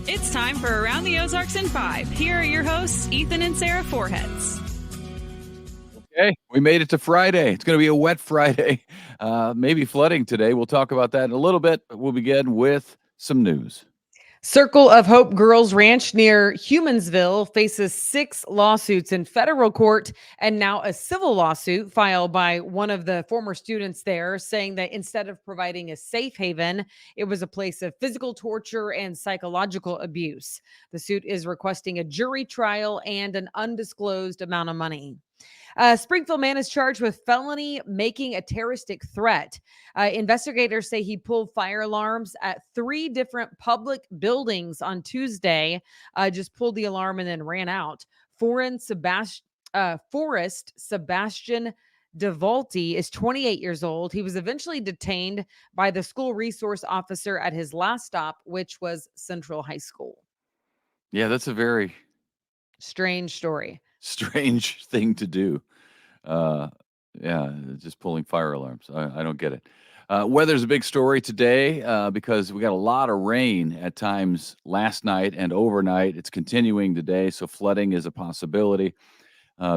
It's time for Around the Ozarks in 5. Here are your hosts, Ethan and Sarah Foreheads. Okay, we made it to Friday. It's going to be a wet Friday, maybe flooding today. We'll talk about that in a little bit, but we'll begin with some news. Circle of Hope Girls Ranch near Humansville faces 6 lawsuits in federal court and now a civil lawsuit filed by one of the former students there, saying that instead of providing a safe haven, it was a place of physical torture and psychological abuse. The suit is requesting a jury trial and an undisclosed amount of money. Springfield man is charged with felony making a terroristic threat. Investigators say he pulled fire alarms at 3 different public buildings on Tuesday, just pulled the alarm and then ran out. Forrest Sebastian DeVolti is 28 years old. He was eventually detained by the school resource officer at his last stop, which was Central High School. Yeah, that's a very Strange story. strange thing to do. Yeah, just pulling fire alarms. I don't get it. Weather's a big story today because we got a lot of rain at times last night and overnight. It's continuing today, so flooding is a possibility.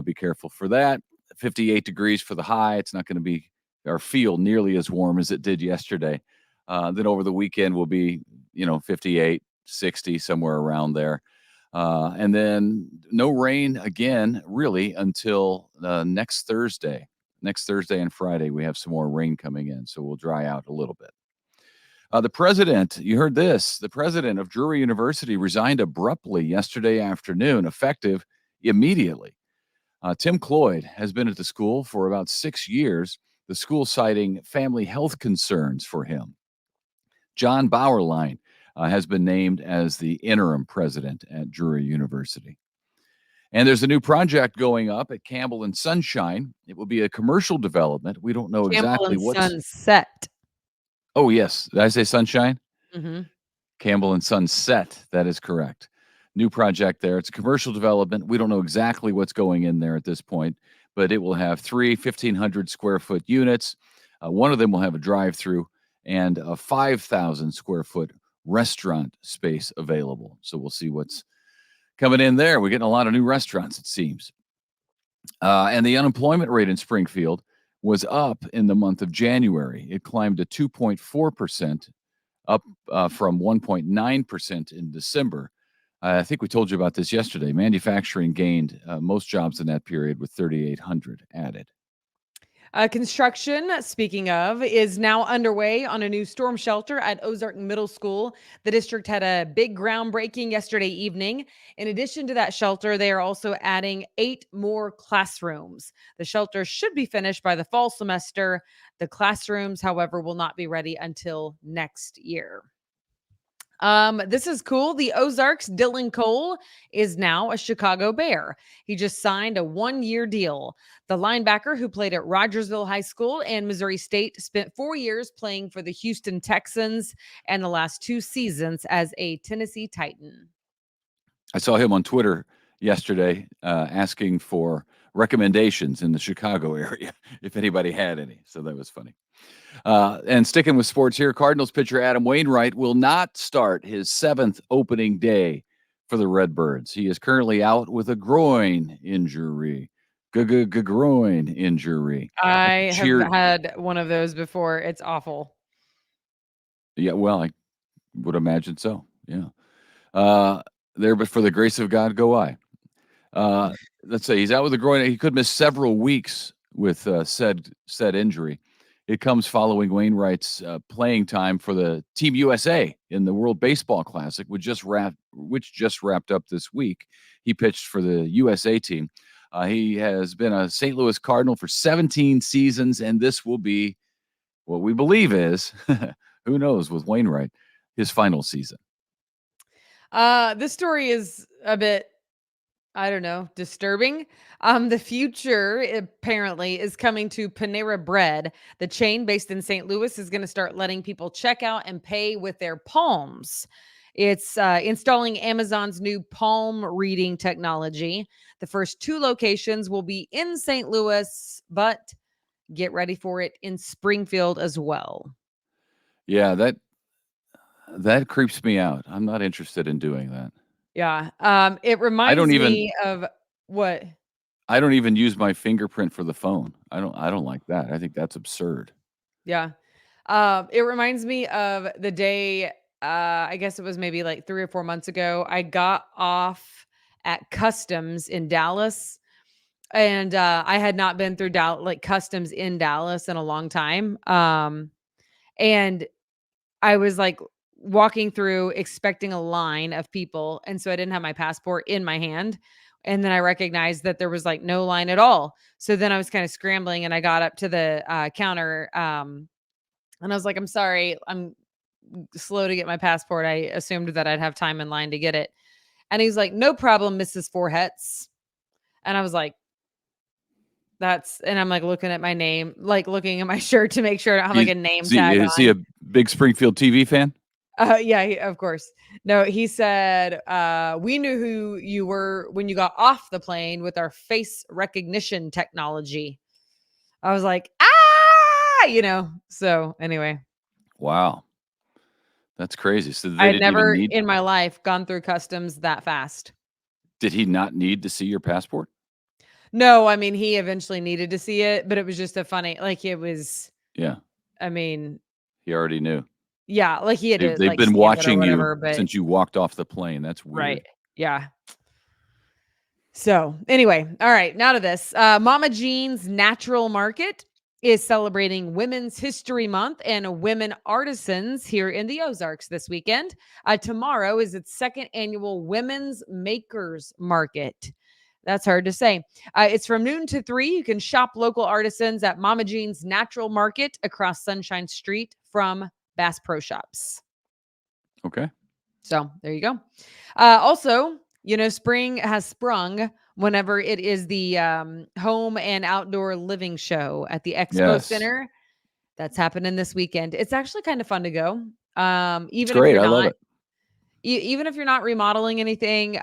Be careful for that. 58 degrees for the high. It's not going to be or feel nearly as warm as it did yesterday. Then over the weekend will be, 58, 60, somewhere around there. And then no rain again, really, until next Thursday. Next Thursday and Friday, we have some more rain coming in, so we'll dry out a little bit. The president, you heard this, the president of Drury University resigned abruptly yesterday afternoon, effective immediately. Tim Cloyd has been at the school for about 6 years, the school citing family health concerns for him. John Bauerlein has been named as the interim president at Drury University. And there's a new project going up at Campbell and Sunshine. It will be a commercial development. We don't know exactly Campbell what's. and Sunset. Oh, yes. Did I say Sunshine? Mm-hmm. Campbell and Sunset. That is correct. New project there. It's a commercial development. We don't know exactly what's going in there at this point, but it will have 3 1,500 square foot units. One of them will have a drive-through and a 5,000 square foot restaurant space available. So we'll see what's coming in there. We're getting a lot of new restaurants, it seems. And the unemployment rate in Springfield was up in the month of January. It climbed to 2.4%, up from 1.9% in December. I think we told you about this yesterday. Manufacturing gained most jobs in that period with 3,800 added. Construction, speaking of, is now underway on a new storm shelter at Ozark Middle School. The district had a big groundbreaking yesterday evening. In addition to that shelter, they are also adding 8 more classrooms. The shelter should be finished by the fall semester. The classrooms, however, will not be ready until next year. This is cool. The Ozarks' Dylan Cole is now a Chicago Bear. He just signed a 1-year deal. The linebacker who played at Rogersville High School and Missouri State spent 4 years playing for the Houston Texans and the last 2 seasons as a Tennessee Titan. I saw him on Twitter yesterday asking for recommendations in the Chicago area, if anybody had any. So that was funny. And sticking with sports here, Cardinals pitcher Adam Wainwright will not start his 7th opening day for the Redbirds. He is currently out with a groin injury. Groin injury. I have had one of those before. It's awful. Yeah, well, I would imagine so. Yeah. There, but for the grace of God, go I. Let's say he's out with a groin. He could miss several weeks with said injury. It comes following Wainwright's playing time for the Team USA in the World Baseball Classic, which just wrapped up this week. He pitched for the USA team. He has been a St. Louis Cardinal for 17 seasons, and this will be what we believe is, who knows, with Wainwright, his final season. This story is a bit, I don't know, disturbing. The future apparently is coming to Panera Bread. The chain based in St. Louis is going to start letting people check out and pay with their palms. It's installing Amazon's new palm reading technology. The first 2 locations will be in St. Louis, but get ready for it in Springfield as well. Yeah, That creeps me out. I'm not interested in doing that. Yeah. It I reminds don't even me of what? I don't even use my fingerprint for the phone. I don't like that. I think that's absurd. Yeah. It reminds me of the day, I guess it was maybe like 3 or 4 months ago. I got off at customs in Dallas, and I had not been through like customs in Dallas in a long time. And I was like walking through expecting a line of people. And so I didn't have my passport in my hand. And then I recognized that there was like no line at all. So then I was kind of scrambling and I got up to the counter. And I was like, I'm sorry, I'm slow to get my passport. I assumed that I'd have time in line to get it. And he's like, no problem, Mrs. Forhetz. And I was like, and I'm like looking at my name, like looking at my shirt to make sure I don't have like He's a name is he tag is he on. a big Springfield TV fan? Yeah, of course. No, he said, we knew who you were when you got off the plane with our face recognition technology. I was like, so anyway, Wow. That's crazy. So I they had didn't even never need in my life gone through customs that fast. did he not need to see your passport? No, I mean, he eventually needed to see it, but it was just a funny, like it was, Yeah, I mean, he already knew. yeah, like he had to They've like been stamp it or watching you whatever, but since you walked off the plane. That's right. weird. Yeah. So anyway, all right, now to this. Mama Jean's Natural Market is celebrating Women's History Month and women artisans here in the Ozarks this weekend. Tomorrow is its second annual Women's Makers Market. That's hard to say. It's from noon to 3. You can shop local artisans at Mama Jean's Natural Market across Sunshine Street from Bass Pro Shops. Okay. So there you go. Also, spring has sprung whenever it is the home and outdoor living show at the Expo Yes. Center. That's happening this weekend. It's actually kind of fun to go. It's Even if great. you're I love not, it. even if you're not remodeling anything,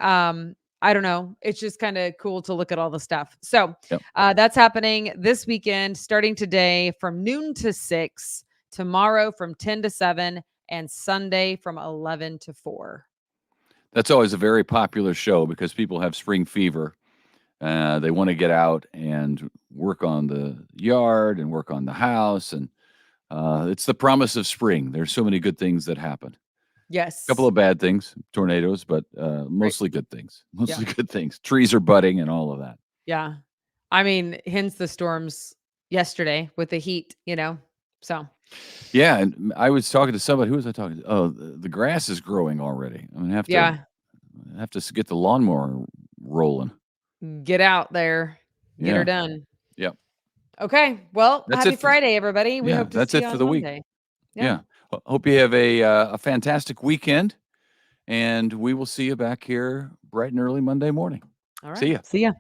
I don't know. It's just kind of cool to look at all the stuff. So Yep. that's happening this weekend, starting today from noon to 6, tomorrow from 10 to 7, and Sunday from 11 to 4. That's always a very popular show because people have spring fever. They want to get out and work on the yard and work on the house, and it's the promise of spring. There's so many good things that happen. Yes. A couple of bad things, tornadoes, but Right. mostly good things. Mostly Yeah. good things. Trees are budding and all of that. Yeah. I mean, hence the storms yesterday with the heat, so. Yeah, and I was talking to somebody. Who was I talking to? Oh, the grass is growing already. I'm gonna Yeah. have to get the lawnmower rolling. Get out there. Get her Yeah. done. Yep. Okay. Well, That's happy it. Friday, everybody. We Yeah, hope to that's see it you for on the week. Monday. Yeah. Yeah. Hope you have a fantastic weekend, and we will see you back here bright and early Monday morning. All See right. ya. See ya.